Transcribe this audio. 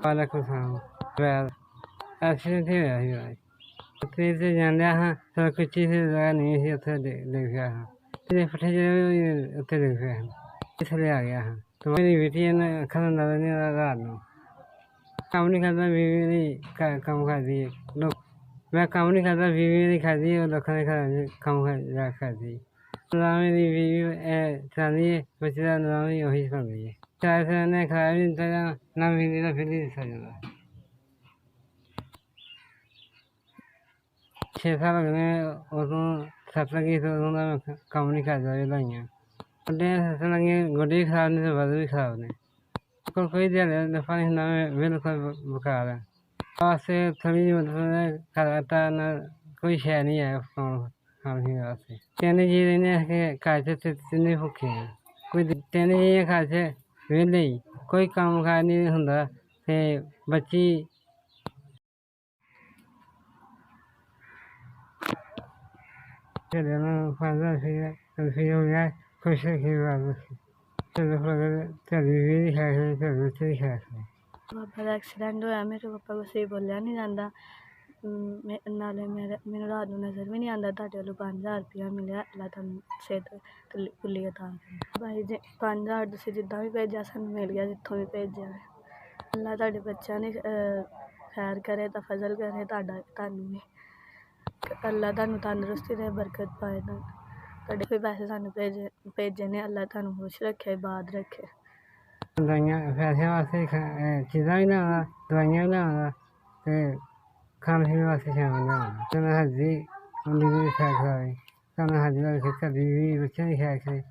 ਪਾਲਕ ਖਾਂ well accident ਹੀ ਹੋਇਆ ਸੀ ਉਹਦਾ। ਉੱਥੇ ਤੇ ਜਾਂਦਿਆਂ ਹਾਂ ਸਰ ਕੋਈ ਚੀਜ਼ ਦੀ ਜਗ੍ਹਾ ਨਹੀਂ ਸੀ, ਉੱਥੇ ਦੇਖਿਆ ਹਾਂ ਤੇ ਪੱਠੇ ਜਿਹੜੇ ਉੱਥੇ ਦੇਖਿਆ ਹਾਂ ਥੱਲੇ ਆ ਗਿਆ ਹਾਂ ਤੇ ਮੇਰੀ ਬੇਟੀ ਇਹਨੇ ਅੱਖਾਂ ਦਾ ਨਜ਼ਰ ਨਹੀਂ ਆਉਂਦਾ ਰਾਤ ਨੂੰ ਕੰਮ ਨਹੀਂ ਕਰਦਾ ਬੀਵੀ ਦੀ ਕੰਮ ਕਰਦੀ ਹੈ ਲੋਕ ਮੈਂ ਕੰਮ ਨਹੀਂ ਕਰਦਾ ਬੀਵੀ ਦੀ ਖਾਦੀ ਉਹ ਲੋਕਾਂ ਦੇ ਘਰਾਂ 'ਚ ਕੰਮ ਕਰਦੀ ਨਿਜ਼ਾਮ ਦੀ ਬੀਵੀ ਚਲਾਉਂਦੀ ਹੈ ਬੱਚੇ ਦਾ ਨਿਜ਼ਾਮ ਵੀ ਉਹੀ ਚਲਾਉਂਦੀ ਹੈ ਚਾਰ ਸਾਲ ਨੇ ਖਾਇਆ ਵੀ ਨਹੀਂ ਦਿੱਤਾ ਨਾ ਬੀਵੀ ਦਾ ਫਿਰ ਨਹੀਂ ਦਿੱਤਾ ਜਾਂਦਾ 6 ਸਾਲ ਹੋ ਗਏ ਉਦੋਂ ਸੱਟ ਲੱਗੀ ਸੀ ਉਦੋਂ ਦਾ ਮੈਂ ਕੰਮ ਨਹੀਂ ਕਰਦਾ ਵਧਾਈਆਂ ਗੋਡਿਆਂ ਸੱਟਾਂ ਲੱਗੀਆਂ ਗੋਡੇ ਵੀ ਖਰਾਬ ਨੇ ਅਤੇ ਵੱਧ ਵੀ ਖਰਾਬ ਨੇ ਕੋਲ ਕੋਈ ਦਿਹਾੜੀ ਨਫਾ ਨਹੀਂ ਹੁੰਦਾ ਮੈਂ ਬਿਲਕੁਲ ਬੇਕਾਰ ਹੈ ਵਾਸਤੇ ਥੋੜ੍ਹੀ ਜਿਹੀ ਮਤਲਬ ਘਰ ਆਟਾ ਨਾਲ ਕੋਈ ਸ਼ੈ ਨਹੀਂ ਹੈ ਖਾਣ ਪੀਣ ਵਾਸਤੇ ਤਿੰਨ ਜੀ ਰਹਿੰਦੇ ਆ ਕਿ ਘਰ 'ਚ ਤਿੰਨੇ ਭੁੱਖੇ ਆ ਕੋਈ ਤਿੰਨ ਜੀ ਘਰ 'ਚ ਵਿਹਲੇ ਹੀ ਕੋਈ ਕੰਮ ਕਾਰ ਨਹੀਂ ਹੁੰਦਾ ਅਤੇ ਬੱਚੀ ਨੂੰ ਫਾਇਦਾ ਸੀ ਹੋ ਗਿਆ ਖੁਸ਼ ਰੱਖੀ ਬਾਤ ਤੁਹਾਡੀ ਵੀ ਹੈ ਤੁਹਾਡੇ ਬੱਚੇ ਵੀ ਹੈ ਪਾਪਾ ਦਾ ਐਕਸੀਡੈਂਟ ਹੋਇਆ ਮੇਰੇ ਪਾਪਾ ਕੋਲ ਸਹੀ ਬੋਲਿਆ ਨਹੀਂ ਜਾਂਦਾ ਨਾਲੇ ਮੈਨੂੰ ਰਾਤ ਨੂੰ ਨਜ਼ਰ ਵੀ ਨਹੀਂ ਆਉਂਦਾ ਤੁਹਾਡੇ ਵੱਲੋਂ 5000 ਰੁਪਇਆ ਮਿਲਿਆ ਅੱਲਾ ਤੁਹਾਨੂੰ ਸਿਹਤ ਖੁੱਲੀ ਅਤਾ ਕਰੇ ਭਾਈ ਜੀ 5000 ਤੁਸੀਂ ਜਿੱਦਾਂ ਵੀ ਭੇਜਿਆ ਸਾਨੂੰ ਮਿਲ ਗਿਆ ਜਿੱਥੋਂ ਵੀ ਭੇਜਿਆ ਅੱਲਾ ਤੁਹਾਡੇ ਬੱਚਿਆਂ ਦੀ ਖੈਰ ਕਰੇ ਤਾਂ ਫਜ਼ਲ ਕਰੇ ਤੁਹਾਨੂੰ ਵੀ ਅੱਲਾ ਤੁਹਾਨੂੰ ਤੰਦਰੁਸਤੀ ਦੇ ਬਰਕਤ ਪਾਏ ਤੁਹਾਡੇ ਕੋਈ ਪੈਸੇ ਸਾਨੂੰ ਭੇਜੇ ਨੇ ਅੱਲਾ ਤੁਹਾਨੂੰ ਖੁਸ਼ ਰੱਖੇ ਆਬਾਦ ਰੱਖੇ ਦਵਾਈਆਂ ਪੈਸਿਆਂ ਵਾਸਤੇ ਚੀਜ਼ਾਂ ਵੀ ਲਿਆਉਂਦਾ ਦਵਾਈਆਂ ਵੀ ਲਿਆਉਂਦਾ ਅਤੇ ਖਾਣ ਪੀਣ ਵਾਸਤੇ ਸਮਾਨ ਲਿਆਉਂਦਾ ਅਤੇ ਮੈਂ ਹੱਜੀ ਦੀ ਖੈਰ ਕਰਾਵੇ ਤਾਂ ਮੈਂ ਹੱਜ ਦਾ ਤੁਹਾਡੀ ਵੀ ਬੱਚਿਆਂ ਦੀ ਖੈਰ ਕਰੇ